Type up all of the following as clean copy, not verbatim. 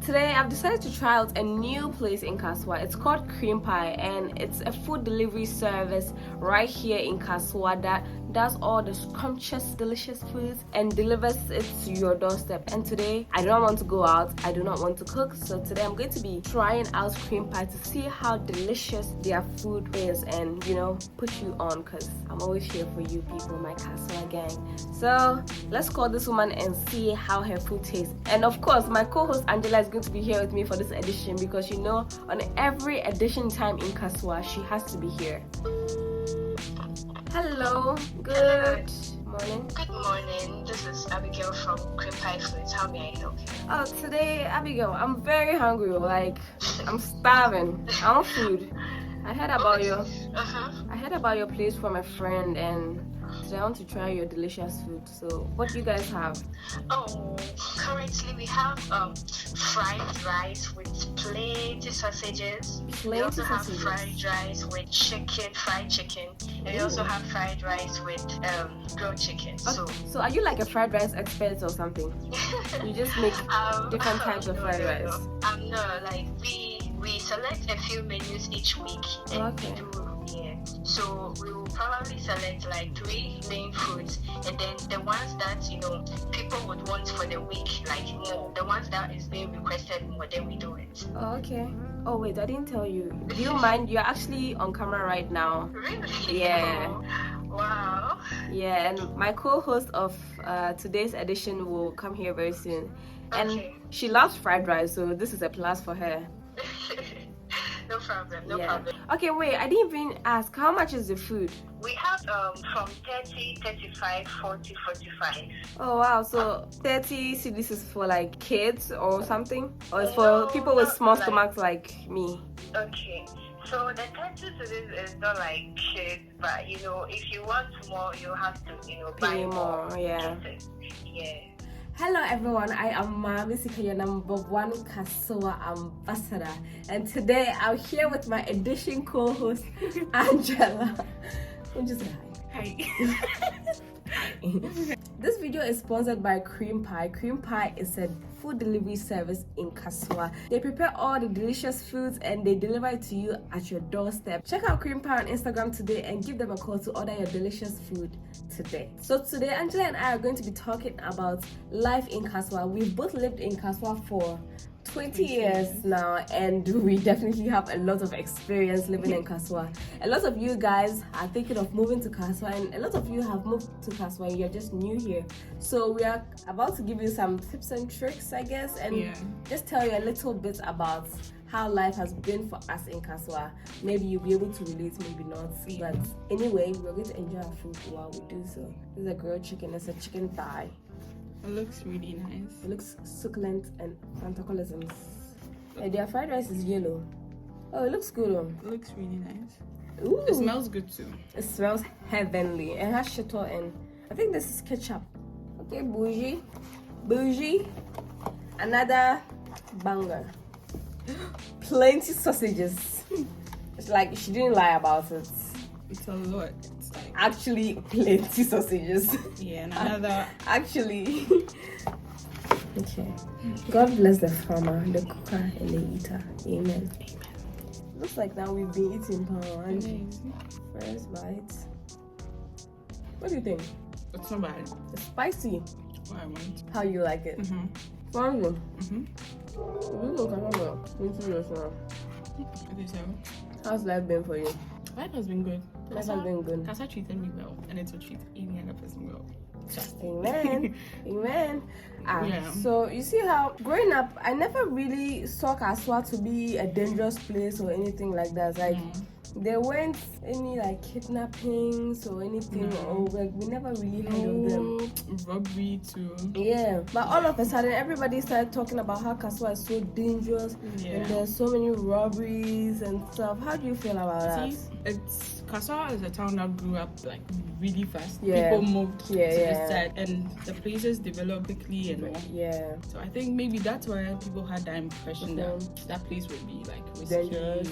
Today I've decided to try out a new place in Kasoa. It's called Creampie and it's a food delivery service right here in Kasoa that does all the scrumptious, delicious foods and delivers it to your doorstep. And today I don't want to go out, I do not want to cook, so today I'm going to be trying out Creampie to see how delicious their food is and, you know, push you on, because I'm always here for you people, my Kasoa gang. So let's call this woman and see how her food tastes. And of course my co-host Angela is going to be here with me for this edition, because you know on every edition time in Kasoa she has to be here. Hello, good morning. Good morning, this is Abigail from Creampie Foods. How may I help you? Oh, today, Abigail, I'm very hungry, like I'm starving. I want food. I heard about your place from a friend, and today I want to try your delicious food. So what do you guys have? Oh, currently we have fried rice with plenty sausages. We also have fried rice with fried chicken, and we also have fried rice with grilled chicken. So are you like a fried rice expert or something? You just make different types of fried rice? No, like we select a few menus each week, and we do. So we will probably select like 3 main foods, and then the ones that people would want for the week, like more, the ones that is being requested more, then we do it. Oh, okay. Oh wait, I didn't tell you. Do you mind? You're actually on camera right now. Really? Yeah. Wow. Yeah, and my co-host of today's edition will come here very soon, and she loves fried rice, so this is a plus for her. No problem. Okay, wait, I didn't even ask, how much is the food? We have from 30, 35, 40, 45. Oh wow, so 30 cedis is for like kids or something? Or it's for people with small stomachs like me? Okay, so the 30 cedis is not like kids, but if you want more, you have to buy more. Yeah. Hello everyone, I am Maame Sika, your #1 Kasoa ambassador, and today I'm here with my edition co-host Angela. Just hi. This video is sponsored by Creampie. Creampie is a food delivery service in Kasoa. They prepare all the delicious foods and they deliver it to you at your doorstep. Check out Creampie on Instagram today and give them a call to order your delicious food today. So today Angela and I are going to be talking about life in Kasoa. We've both lived in Kasoa for 20 years now, and we definitely have a lot of experience living in Kasoa. A lot of you guys are thinking of moving to Kasoa, and a lot of you have moved to Kasoa and you're just new here. So we are about to give you some tips and tricks, I guess, and just tell you a little bit about how life has been for us in Kasoa. Maybe you'll be able to relate, maybe not. But anyway, we're going to enjoy our food while we do so. This is a grilled chicken, it's a chicken thigh. It looks really nice. It looks succulent and fantacolisms. Their fried rice is yellow. Oh, it looks good. It looks really nice. Ooh. It smells good too. It smells heavenly. It has shito and I think this is ketchup. Okay, bougie. Another banger. Plenty sausages. It's like she didn't lie about it. It's a lot. It's like actually plenty sausages. Yeah, and another actually. Okay. God bless the farmer, the cooker, and the eater. Amen. Looks like now we've been eating power. First bite. What do you think? It's not bad. It's spicy. What I want. How you like it? Fun. How's life been for you? Life has been good. Life has been good. Kasoa treated me well, and it will treat any other person well. Amen. Amen. So you see how growing up I never really saw Kasoa to be a dangerous place or anything like that. Like there weren't any like kidnappings or anything, or like we never really heard of them. Robbery too. Yeah, but all of a sudden everybody started talking about how Kasoa is so dangerous and there's so many robberies and stuff. How do you feel about that? Kasoa is a town that grew up like really fast. People moved to the side, and the places developed quickly and all. So I think maybe that's why people had that impression that place would be like risky, dangerous.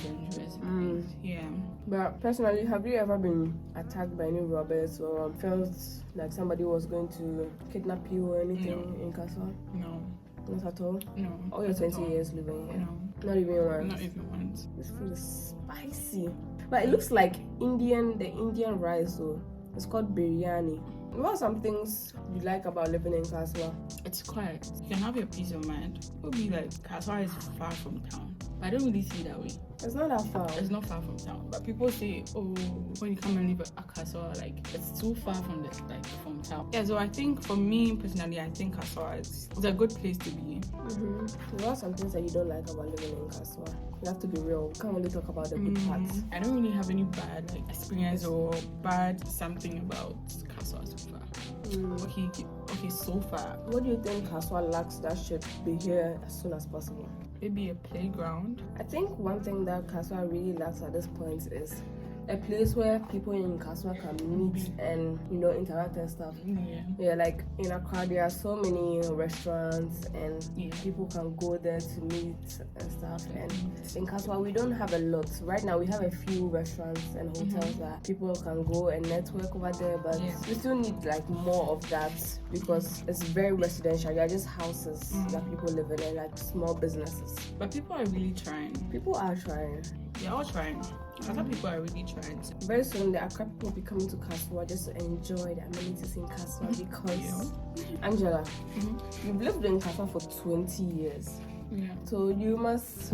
Yeah. But personally, have you ever been attacked by any robbers or felt like somebody was going to kidnap you or anything in Kasoa? No. Not at all? No. All your 20 years living here? No. Not even once? Not even once. This food is spicy. But it looks like the Indian rice though. It's called biryani. What are some things you like about living in Kasoa? It's quiet. You can have your peace of mind. It would be like Kasoa is far from town. But I don't really see it that way. It's not that far. It's not far from town. But people say, oh, when you come and live at Kasoa, like it's too far from from town. Yeah, so I think for me personally, I think Kasoa is a good place to be. What are some things that you don't like about living in Kasoa? You have to be real. We can't only talk about the good parts. I don't really have any bad experience or bad something about Kasoa so far. Okay, so far. What do you think Kasoa lacks that should be here as soon as possible? Maybe a playground. I think one thing that Kasoa really lacks at this point is a place where people in Kasoa can meet and, interact and stuff. Yeah, like in Accra, there are so many restaurants and people can go there to meet and stuff. And in Kasoa, we don't have a lot. Right now, we have a few restaurants and hotels that people can go and network over there, but we still need like more of that because it's very residential. There are just houses that people live in and like small businesses. But people are really trying. People are trying. They're all trying. Other people are really trying. Very soon, the Accra people will be coming to Kasoa just to enjoy the amenities in Kasoa because, Angela, you've lived in Kasoa for 20 years. Yeah. So you must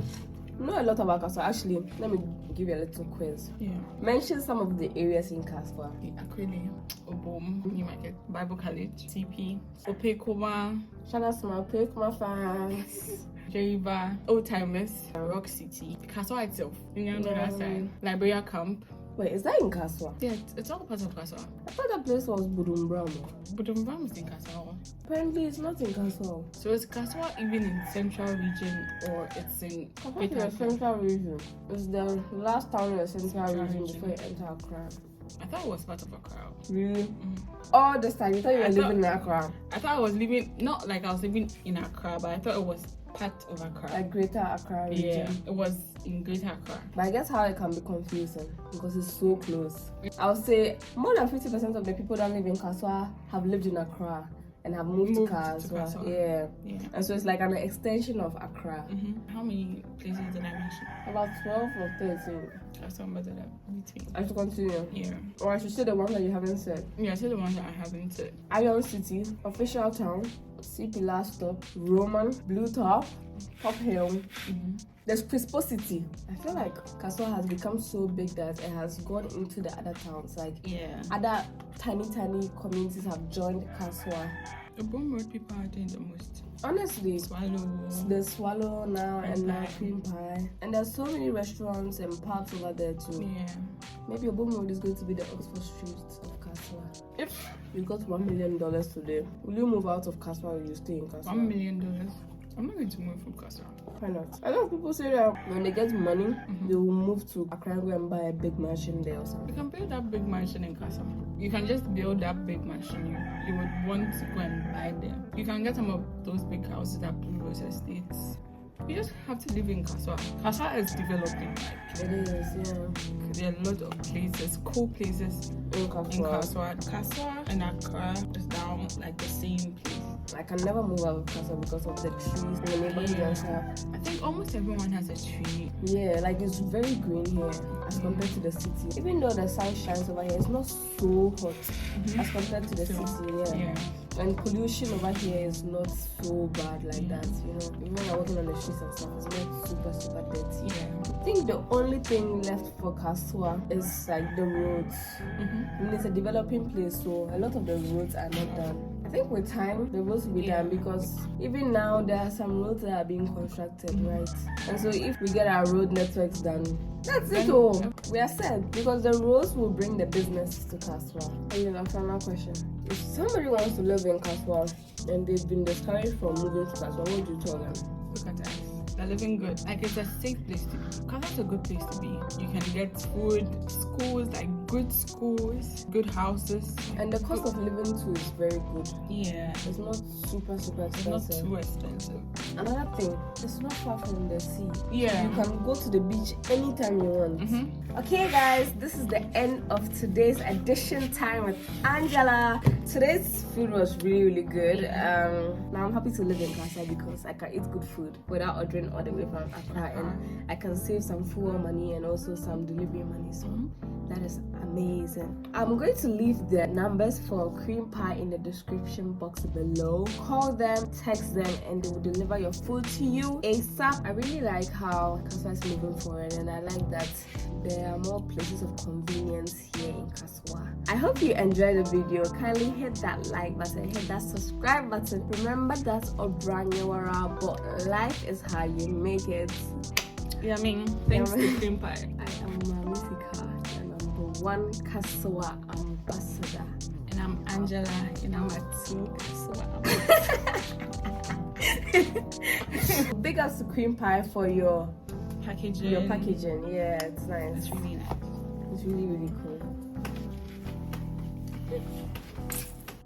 know a lot about Kasoa. Actually, let me give you a little quiz. Yeah. Mention some of the areas in Kasoa. Aquile, Obom, New Market, Bible College, TP, Opekoma, Shout out to my Opekoma fans. Jeriba, Old Timers, Rock City, Kasoa itself, that side, Liberia Camp. Wait, is that in Kasoa? Yeah, it's all part of Kasoa. I thought that place was Budumbram. Budumbram is in Kasoa. Apparently, it's not in Kasoa. So is Kasoa even in Central Region or it's in the Central Region? It's the last town in the Central Region before you enter Accra. I thought it was part of Accra. Really? All this time, you thought you were living in Accra? I thought I was living, not like I was living in Accra, but I thought it was part of Accra. Like Greater Accra region? Yeah, it was in Greater Accra. But I guess how it can be confusing because it's so close. I would say more than 50% of the people that live in Kasoa have lived in Accra and have moved to Kasoa. Yeah. And so it's like an extension of Accra. How many places did I mention? About 12 or 13. That's what between. I should continue. Yeah. Or I should say the one that you haven't said. Yeah, say the ones that I haven't said. Iron City, Official Town, CP Last Stop, Roman, Blue Top, Top Hill. There's Crisposity. I feel like Kasoa has become so big that it has gone into the other towns. Like other tiny communities have joined Kasoa. The Bone Road people are doing the most. Honestly, the Swallow now and now Creampie. And there's so many restaurants and parks over there too. Yeah. Maybe Obra Road is going to be the Oxford Street of Kasoa. If you got $1 million today, will you move out of Kasoa or will you stay in Kasoa? $1 million? I'm not going to move from Kasoa. Why not? A lot of people say that when they get money, they will move to Accra and go and buy a big mansion there or something. You can build that big mansion in Kasoa. You can just build that big mansion you would want to go and buy there. You can get some of those big houses at Blue Rose Estates. You just have to live in Kasoa. Kasoa is developing. It is, yeah. There are a lot of places, cool places in Kasoa. Kasoa and Accra is down like the same place. I can never move out of Kasoa because of the trees in the neighborhood and stuff. I think almost everyone has a tree. Yeah, like it's very green here as compared to the city. Even though the sun shines over here, it's not so hot as compared to the city. Yeah. And pollution over here is not so bad like that, Even when you're walking on the streets and stuff, it's not super dirty. I think the only thing left for Kasoa is like the roads. And it's a developing place, so a lot of the roads are not done. I think with time, the roads will be done because even now there are some roads that are being constructed, right? And so if we get our road networks done, that's it all. We are set because the roads will bring the business to Kasoa. And final question. If somebody wants to live in Kasoa and they've been discouraged from moving to Kasoa, what would you tell them? Look at us. They're living good. Like it's a safe place to be. Kasoa is a good place to be. You can get food, schools, like good schools, good houses, and the cost of living too is very good. Yeah, it's not super expensive. It's not too expensive. Another thing, it's not far from the sea. Yeah, you can go to the beach anytime you want. Okay guys, this is the end of today's edition time with Angela. Today's food was really good. Now I'm happy to live in Kasoa because I can eat good food without ordering all the way from Accra, and I can save some fuel money and also some delivery money, so that is amazing. I'm going to leave the numbers for Creampie in the description box below. Call them, text them, and they will deliver your food to you ASAP. I really like how Kasoa is moving forward, and I like that there are more places of convenience here in Kasoa. I hope you enjoyed the video. Kindly hit that like button, hit that subscribe button. Remember that's obra, woara, but life is how you make it. Yeah, I mean, thanks to Creampie. I am Maame Sika, the #1 Kasoa ambassador. And I'm Angela, and I'm a team Kasoa. Big ups to Creampie for your packaging. Your packaging, yeah, it's nice. It's really nice. It's really, really cool.